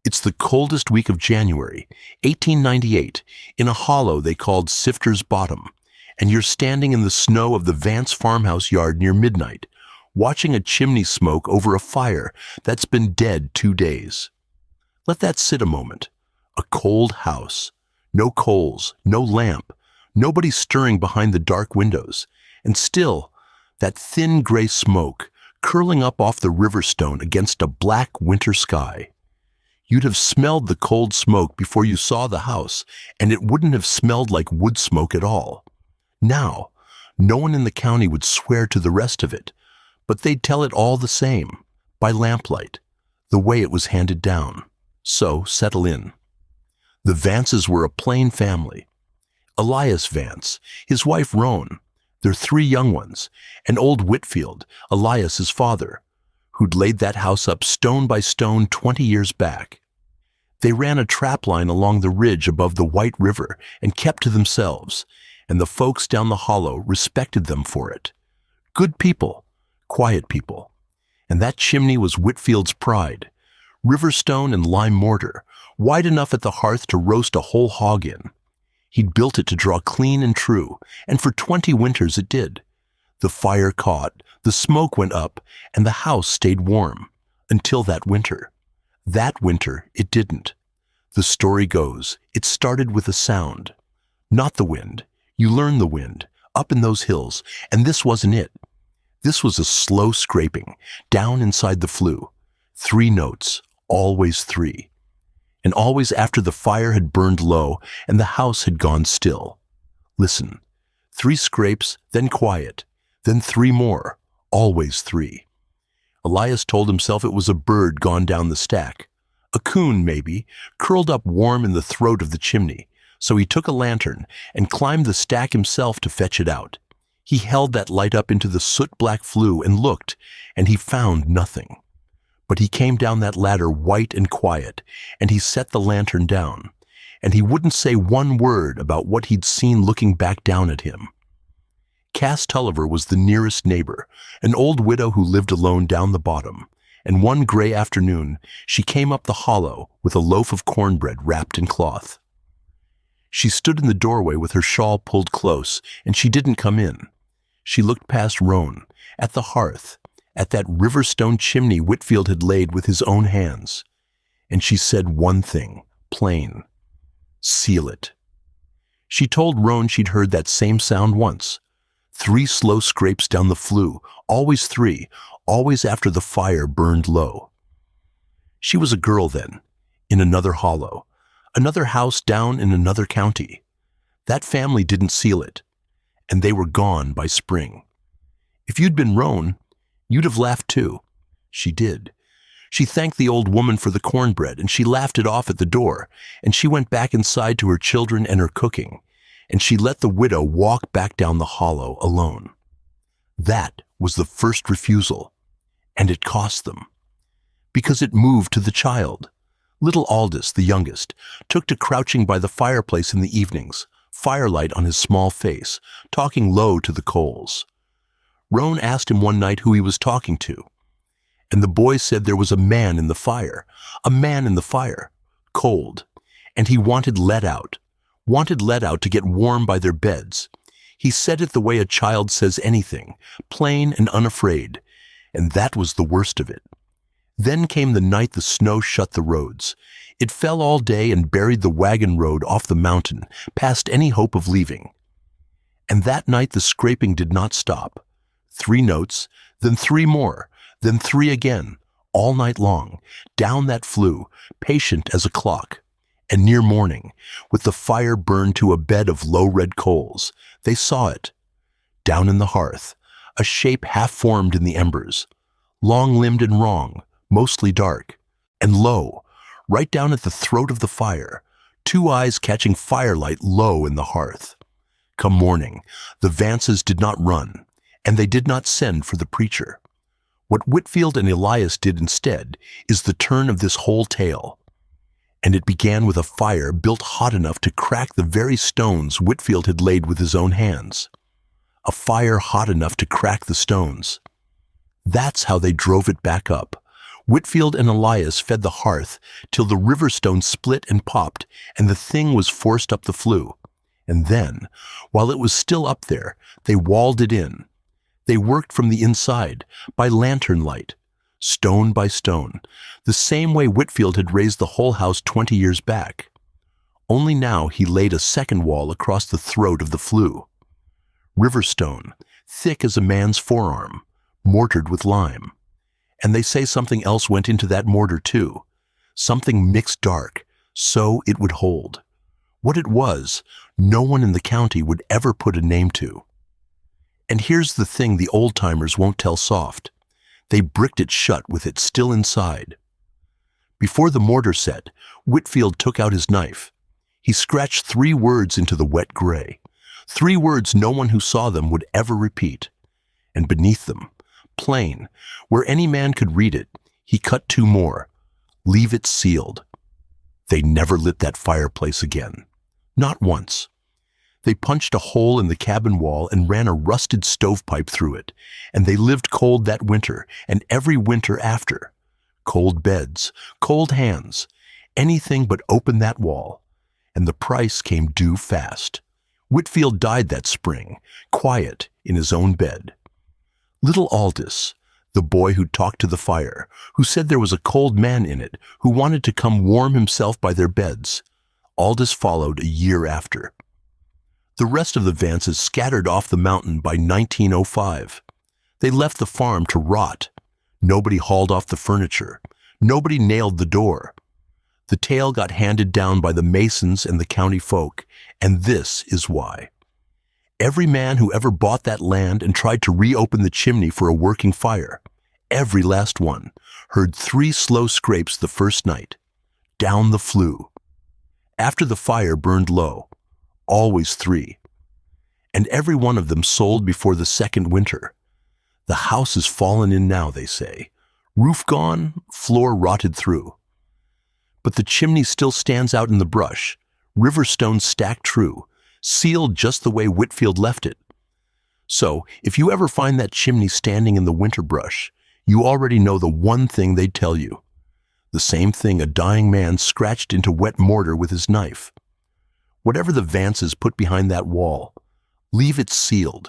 It's the coldest week of January, 1898, in a hollow they called Sifter's Bottom, and you're standing in the snow of the Vance farmhouse yard near midnight, watching a chimney smoke over a fire that's been dead 2 days. Let that sit a moment. A cold house. No coals, no lamp, nobody stirring behind the dark windows, and still, that thin gray smoke curling up off the river stone against a black winter sky. You'd have smelled the cold smoke before you saw the house, and it wouldn't have smelled like wood smoke at all. Now, no one in the county would swear to the rest of it, but they'd tell it all the same, by lamplight, the way it was handed down. So, settle in. The Vances were a plain family. Elias Vance, his wife Roan, their 3 young ones, and old Whitfield, Elias's father, who'd laid that house up stone by stone 20 years back. They ran a trap line along the ridge above the White River and kept to themselves, and the folks down the hollow respected them for it. Good people, quiet people. And that chimney was Whitfield's pride. River stone and lime mortar, wide enough at the hearth to roast a whole hog in. He'd built it to draw clean and true, and for 20 winters it did. The fire caught, the smoke went up, and the house stayed warm. Until that winter. That winter, it didn't. The story goes, it started with a sound. Not the wind. You learn the wind, up in those hills, and this wasn't it. This was a slow scraping, down inside the flue. 3 notes, always 3. And always after the fire had burned low and the house had gone still. Listen, 3 scrapes, then quiet, then 3 more, always 3. Elias told himself it was a bird gone down the stack. A coon, maybe, curled up warm in the throat of the chimney, so he took a lantern and climbed the stack himself to fetch it out. He held that light up into the soot-black flue and looked, and he found nothing. But he came down that ladder white and quiet, and he set the lantern down, and he wouldn't say one word about what he'd seen looking back down at him. Cass Tulliver was the nearest neighbor, an old widow who lived alone down the bottom, and one gray afternoon she came up the hollow with a loaf of cornbread wrapped in cloth. She stood in the doorway with her shawl pulled close, and she didn't come in. She looked past Roan, at the hearth, at that river-stone chimney Whitfield had laid with his own hands, and she said one thing, plain: seal it. She told Roan she'd heard that same sound once. 3 slow scrapes down the flue, always 3, always after the fire burned low. She was a girl then, in another hollow, another house down in another county. That family didn't seal it, and they were gone by spring. If you'd been Roan, you'd have laughed too. She did. She thanked the old woman for the cornbread, and she laughed it off at the door, and she went back inside to her children and her cooking, and she let the widow walk back down the hollow alone. That was the first refusal, and it cost them. Because it moved to the child. Little Aldous, the youngest, took to crouching by the fireplace in the evenings, firelight on his small face, talking low to the coals. Roan asked him one night who he was talking to, and the boy said there was a man in the fire, cold, and he wanted let out to get warm by their beds. He said it the way a child says anything, plain and unafraid, and that was the worst of it. Then came the night the snow shut the roads. It fell all day and buried the wagon road off the mountain, past any hope of leaving. And that night the scraping did not stop. 3 notes, then 3 more, then 3 again, all night long, down that flue, patient as a clock. And near morning, with the fire burned to a bed of low red coals, they saw it. Down in the hearth, a shape half-formed in the embers, long-limbed and wrong, mostly dark, and lo, right down at the throat of the fire, 2 eyes catching firelight low in the hearth. Come morning, the Vances did not run, and they did not send for the preacher. What Whitfield and Elias did instead is the turn of this whole tale. And it began with a fire built hot enough to crack the very stones Whitfield had laid with his own hands. A fire hot enough to crack the stones. That's how they drove it back up, Whitfield and Elias fed the hearth till the river stone split and popped, and the thing was forced up the flue. And then, while it was still up there, they walled it in. They worked from the inside, by lantern light, stone by stone, the same way Whitfield had raised the whole house 20 years back. Only now he laid a second wall across the throat of the flue. River stone, thick as a man's forearm, mortared with lime. And they say something else went into that mortar too, something mixed dark, so it would hold. What it was, no one in the county would ever put a name to. And here's the thing the old-timers won't tell soft. They bricked it shut with it still inside. Before the mortar set, Whitfield took out his knife. He scratched 3 words into the wet gray, 3 words no one who saw them would ever repeat. And beneath them, plain, where any man could read it, he cut 2 more. Leave it sealed. They never lit that fireplace again. Not once. They punched a hole in the cabin wall and ran a rusted stovepipe through it, and they lived cold that winter and every winter after. Cold beds, cold hands, anything but open that wall. And the price came due fast. Whitfield died that spring, quiet in his own bed. Little Aldous, the boy who talked to the fire, who said there was a cold man in it who wanted to come warm himself by their beds. Aldous followed a year after. The rest of the Vances scattered off the mountain by 1905. They left the farm to rot. Nobody hauled off the furniture. Nobody nailed the door. The tale got handed down by the Masons and the county folk, and this is why. Every man who ever bought that land and tried to reopen the chimney for a working fire, every last one, heard 3 slow scrapes the first night. Down the flue. After the fire burned low. Always 3. And every one of them sold before the second winter. The house is fallen in now, they say. Roof gone, floor rotted through. But the chimney still stands out in the brush, river stone stacked true, sealed just the way Whitfield left it. So, if you ever find that chimney standing in the winter brush, you already know the one thing they'd tell you. The same thing a dying man scratched into wet mortar with his knife. Whatever the Vances put behind that wall, leave it sealed.